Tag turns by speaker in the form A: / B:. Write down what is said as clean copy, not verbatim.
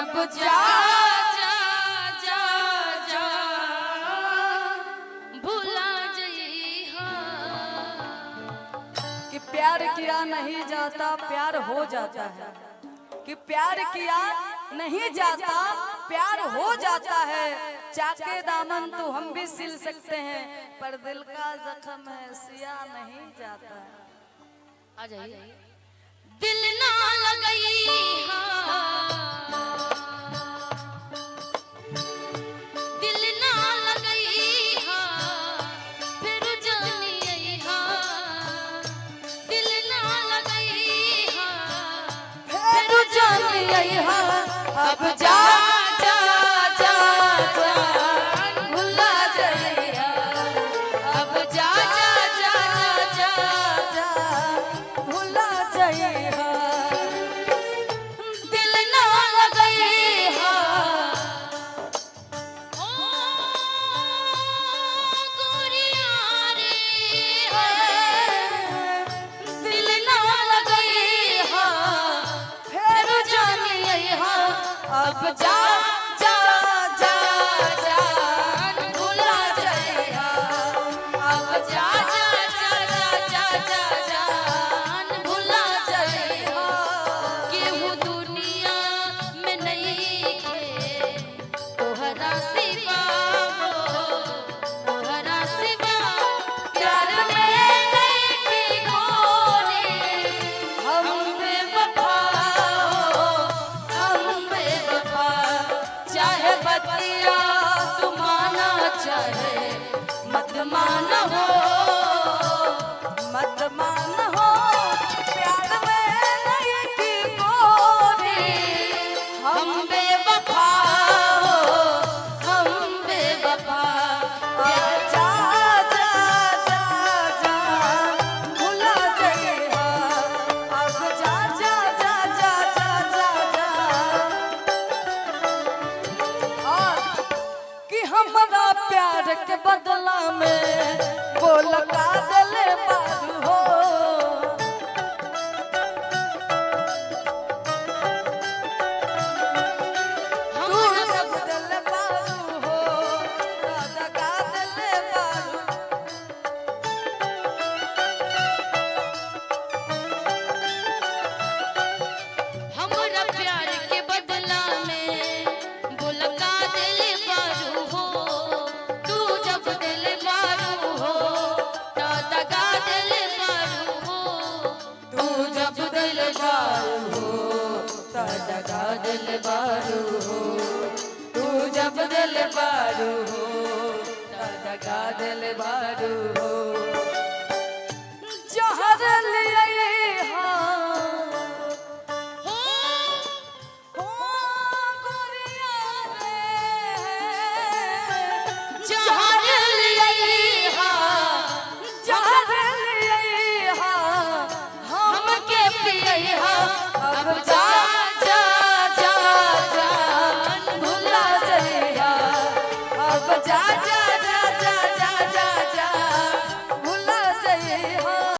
A: अब जा जा जा जा भुला जइहा
B: कि प्यार किया नहीं जाता प्यार हो जाता है, कि प्यार किया नहीं जाता प्यार हो जाता है। चाके दामन तो हम भी सिल सकते हैं, पर दिल का जख्म है सिया नहीं जाता है।
A: आ जाइए। दिल ना लगई दिल ना लगई फिर जानी दिल ना लगई
B: फिर जानी अब जा जा जा जा भुला जइहा,
A: अब जा जा जा जा
B: जा भुला जइहा।
A: दिल ना लगई ओ गोरिया रे दिल ना लगई
B: फिर जानी अब जा जा जा जा भुला जइहा, अब जा जा जा जा जा जा भुला जइहा।
A: केहू दुनिया में नहीं खे तोहरा सिवा तोहरा सिवा
B: प्यार में नहीं की गोरी हम बेवफा हो, हम बेवफा। चाहे बतिया तू माना चाहे मत मान हो, मत मान हो। प्यार में नहीं की गोरी हम बेवफा हो, हम बेवफा। जा जा जा जा भुला जइहा, अब जा जा जा जा जा जा जा। और कि हमरा प्यार के बदला में बोल का दिले बारू हो, तू जब दिल बारू हो राधा का दिले बारू।
A: हमरा प्यार के बदला में बुलका दिल बारू हो तू जब दिल बारू हो तो दगा दिल बारू हो
B: तू जब दिल बारू हो तो दगा दिल बारू हो, तू जब दिल बारू हो तो दगा दिल बारू हो।